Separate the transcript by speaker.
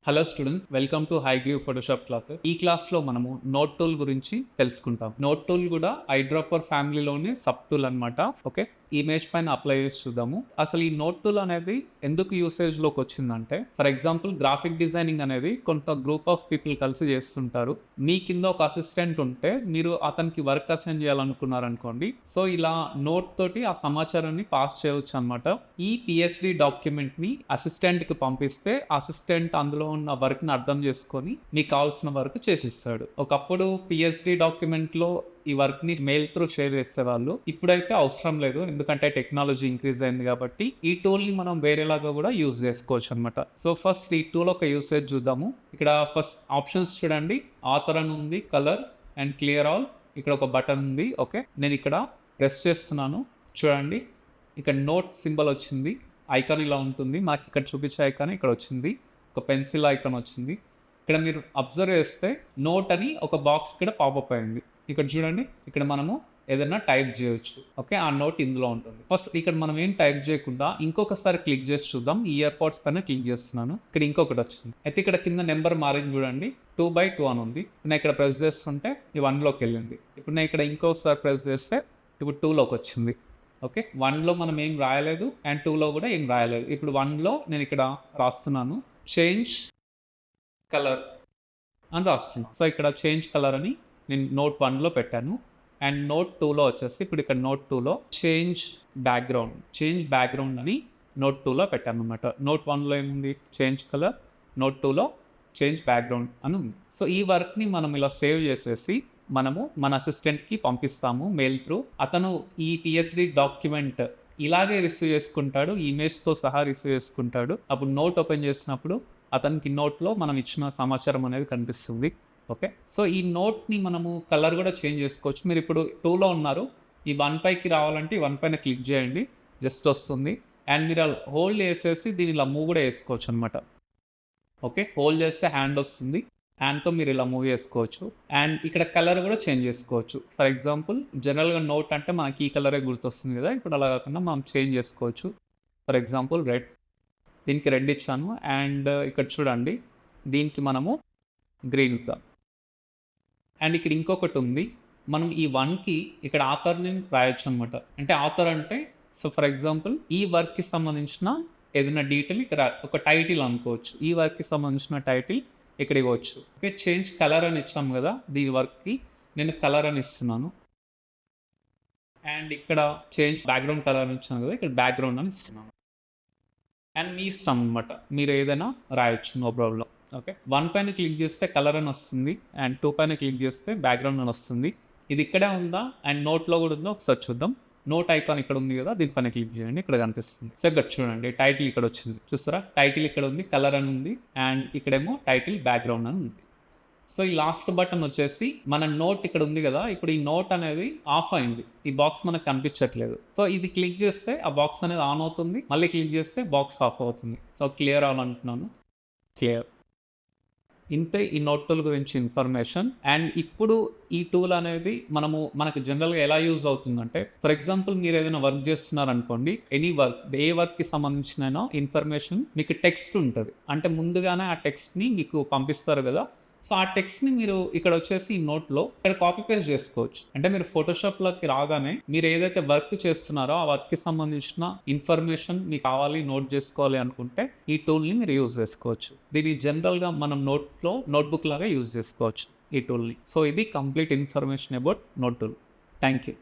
Speaker 1: Hello students, welcome to Hayagreev Photoshop classes. ఈ క్లాస్లో మనము నోట్ టూల్ గురించి తెలుసుకుంటాం. నోట్ టూల్ కూడా ఐడ్రాపర్ ఫ్యామిలీలోనే సబ్ టూల్ అనమాట. ఓకే, ఇమేజ్ పైన అప్లై చేసి చూద్దాము. అసలు ఈ నోట్ టూల్ అనేది ఎందుకు యూసేజ్లోకి వచ్చిందంటే, ఫర్ ఎగ్జాంపుల్ గ్రాఫిక్ డిజైనింగ్ అనేది కొంత గ్రూప్ ఆఫ్ పీపుల్ కలిసి చేస్తుంటారు. మీ కింద ఒక అసిస్టెంట్ ఉంటే మీరు అతనికి వర్క్ అసైన్ చేయాలనుకున్నారనుకోండి, సో ఇలా నోట్ తోటి ఆ సమాచారాన్ని పాస్ చేయవచ్చు అనమాట. ఈ పిహెచ్డి డాక్యుమెంట్ని అసిస్టెంట్కి పంపిస్తే అసిస్టెంట్ అందులో ఉన్న వర్క్ని అర్థం చేసుకొని మీకు కావాల్సిన వర్క్ చేసిస్తాడు. ఒకప్పుడు పిహెచ్డి డాక్యుమెంట్లో ఈ వర్క్ని మెయిల్ త్రూ షేర్ చేసేవాళ్ళు. ఇప్పుడైతే అవసరం లేదు, ఎందుకంటే టెక్నాలజీ ఇంక్రీజ్ అయింది కాబట్టి ఈ టూల్ని మనం వేరేలాగా కూడా యూజ్ చేసుకోవచ్చు అనమాట. సో ఫస్ట్ ఈ టూల్ ఒక యూసేజ్ చూద్దాము. ఇక్కడ ఫస్ట్ ఆప్షన్స్ చూడండి, ఆథర్ అని ఉంది, కలర్ అండ్ క్లియర్ ఆల్. ఇక్కడ ఒక బటన్ ఉంది. ఓకే, నేను ఇక్కడ ప్రెస్ చేస్తున్నాను. చూడండి, ఇక్కడ నోట్ సింబల్ వచ్చింది, ఐకాన్ ఇలా ఉంటుంది. మాకు ఇక్కడ చూపించే ఐకాన్ ఇక్కడ వచ్చింది, ఒక పెన్సిల్ ఐకాన్ వచ్చింది. ఇక్కడ మీరు అబ్జర్వ్ చేస్తే నోట్ అని ఒక బాక్స్ ఇక్కడ పాపప్ అయింది. ఇక్కడ చూడండి, ఇక్కడ మనము ఏదైనా టైప్ చేయొచ్చు. ఓకే, ఆ నోట్ ఇందులో ఉంటుంది. ఫస్ట్ ఇక్కడ మనం ఏం టైప్ చేయకుండా ఇంకొకసారి క్లిక్ చేసి చూద్దాం. ఈ ఇయర్ పోడ్స్ పైన క్లిక్ చేస్తున్నాను. ఇక్కడ ఇంకొకటి వచ్చింది. అయితే ఇక్కడ కింద నెంబర్ మారింది చూడండి, 2/2 అని ఉంది. నేను ఇక్కడ ప్రెస్ చేస్తుంటే ఈ 1లోకి వెళ్ళింది. ఇప్పుడు నేను ఇక్కడ ఇంకొకసారి ప్రెస్ చేస్తే ఇప్పుడు 2లోకి వచ్చింది. ఓకే, 1లో మనం ఏం రాయలేదు అండ్ 2లో కూడా ఏం రాయలేదు. ఇప్పుడు 1లో నేను ఇక్కడ రాస్తున్నాను, చేంజ్ కలర్ అని రాస్తున్నాను. సో ఇక్కడ చేంజ్ కలర్ అని నేను నోట్ 1లో పెట్టాను. అండ్ నోట్ 2లో వచ్చేసి ఇప్పుడు ఇక్కడ నోట్ 2లో చేంజ్ బ్యాక్గ్రౌండ్ అని నోట్ 2లో పెట్టాను అనమాట. నోట్ 1లో ఏముంది, చేంజ్ కలర్. నోట్ 2లో చేంజ్ బ్యాక్గ్రౌండ్ అని ఉంది. సో ఈ వర్క్ని మనం ఇలా సేవ్ చేసేసి మనము మన అసిస్టెంట్కి పంపిస్తాము మెయిల్ త్రూ. అతను ఈ పిహెచ్డి డాక్యుమెంట్ ఇలాగే రిసీవ్ చేసుకుంటాడు, ఇమేజ్తో సహా రిసీవ్ చేసుకుంటాడు. అప్పుడు నోట్ ఓపెన్ చేసినప్పుడు అతనికి నోట్లో మనం ఇచ్చిన సమాచారం అనేది కనిపిస్తుంది. ఓకే, సో ఈ నోట్ని మనము కలర్ కూడా చేంజ్ చేసుకోవచ్చు. మీరు ఇప్పుడు 2లో ఉన్నారు, ఈ 1 పైకి రావాలంటే ఈ 1 పైన క్లిక్ చేయండి, జస్ట్ వస్తుంది. అండ్ మీరు హోల్డ్ చేసేసి దీని ఇలా మూవ్ కూడా వేసుకోవచ్చు అనమాట. ఓకే, హోల్డ్ చేస్తే హ్యాండ్ వస్తుంది, హ్యాండ్తో మీరు ఇలా మూవ్ చేసుకోవచ్చు. అండ్ ఇక్కడ కలర్ కూడా చేంజ్ చేసుకోవచ్చు. ఫర్ ఎగ్జాంపుల్ జనరల్గా నోట్ అంటే మనకి ఈ కలరే గుర్తొస్తుంది కదా, ఇప్పుడు అలా కాకుండా మనం చేంజ్ చేసుకోవచ్చు. ఫర్ ఎగ్జాంపుల్ రెడ్, దీనికి రెడ్ ఇచ్చాను. అండ్ ఇక్కడ చూడండి, దీనికి మనము గ్రీన్ ఇద్దాం. అండ్ ఇక్కడ ఇంకొకటి ఉంది, మనం ఈ 1కి ఇక్కడ ఆథర్ని రాయొచ్చు అనమాట. అంటే ఆథర్ అంటే, సో ఫర్ ఎగ్జాంపుల్ ఈ వర్క్కి సంబంధించిన ఏదైనా డీటెయిల్ ఇక్కడ ఒక టైటిల్ అనుకోవచ్చు. ఈ వర్క్కి సంబంధించిన టైటిల్ ఇక్కడ ఇవ్వచ్చు. ఓకే, చేంజ్ కలర్ అని ఇచ్చాము కదా, దీని వర్క్కి నేను కలర్ అని ఇస్తున్నాను. అండ్ ఇక్కడ చేంజ్ బ్యాక్గ్రౌండ్ కలర్ అని ఇచ్చాను కదా, ఇక్కడ బ్యాక్గ్రౌండ్ అని ఇస్తున్నాను. అండ్ మీ ఇష్టం అనమాట, మీరు ఏదైనా రాయొచ్చు, నో ప్రాబ్లం. ఓకే, 1 పైన క్లిక్ చేస్తే కలర్ అని వస్తుంది, అండ్ 2 పైన క్లిక్ చేస్తే బ్యాక్గ్రౌండ్ అని వస్తుంది. ఇది ఇక్కడే ఉందా అండ్ నోట్లో కూడా ఉందో ఒకసారి చూద్దాం. నోట్ ఐకాన్ ఇక్కడ ఉంది కదా, దీనిపైన క్లిక్ చేయండి, ఇక్కడ కనిపిస్తుంది. సో ఇక్కడ చూడండి, టైటిల్ ఇక్కడ వచ్చింది, చూస్తారా? టైటిల్ ఇక్కడ ఉంది, కలర్ అని ఉంది, అండ్ ఇక్కడేమో టైటిల్ బ్యాక్గ్రౌండ్ అని ఉంది. సో ఈ లాస్ట్ బటన్ వచ్చేసి మన నోట్ ఇక్కడ ఉంది కదా, ఇప్పుడు ఈ నోట్ అనేది ఆఫ్ అయింది, ఈ బాక్స్ మనకు కనిపించట్లేదు. సో ఇది క్లిక్ చేస్తే ఆ బాక్స్ అనేది ఆన్ అవుతుంది, మళ్ళీ క్లిక్ చేస్తే బాక్స్ ఆఫ్ అవుతుంది. సో క్లియర్ ఆన్ అంటున్నాను, క్లియర్. ఇంతే ఈ నోట్ టూల్ గురించి ఇన్ఫర్మేషన్. అండ్ ఇప్పుడు ఈ టూల్ అనేది మనకు జనరల్గా ఎలా యూజ్ అవుతుందంటే, ఫర్ ఎగ్జాంపుల్ మీరు ఏదైనా వర్క్ చేస్తున్నారనుకోండి, ఎనీ వర్క్, ఏ వర్క్కి సంబంధించిన ఇన్ఫర్మేషన్ మీకు టెక్స్ట్ ఉంటుంది. అంటే ముందుగానే ఆ టెక్స్ట్ని మీకు పంపిస్తారు కదా, సో ఆ టెక్స్ట్ని మీరు ఇక్కడ వచ్చేసి ఈ నోట్లో ఇక్కడ కాపీ పేస్ట్ చేసుకోవచ్చు. అంటే మీరు ఫోటోషాప్లోకి రాగానే మీరు ఏదైతే వర్క్ చేస్తున్నారో ఆ వర్క్కి సంబంధించిన ఇన్ఫర్మేషన్ మీకు కావాలి, నోట్ చేసుకోవాలి అనుకుంటే ఈ టూల్ని మీరు యూజ్ చేసుకోవచ్చు. దీన్ని జనరల్గా మనం నోట్బుక్ లాగా యూజ్ చేసుకోవచ్చు ఈ టూల్ని. సో ఇది complete information about note tool. Thank you.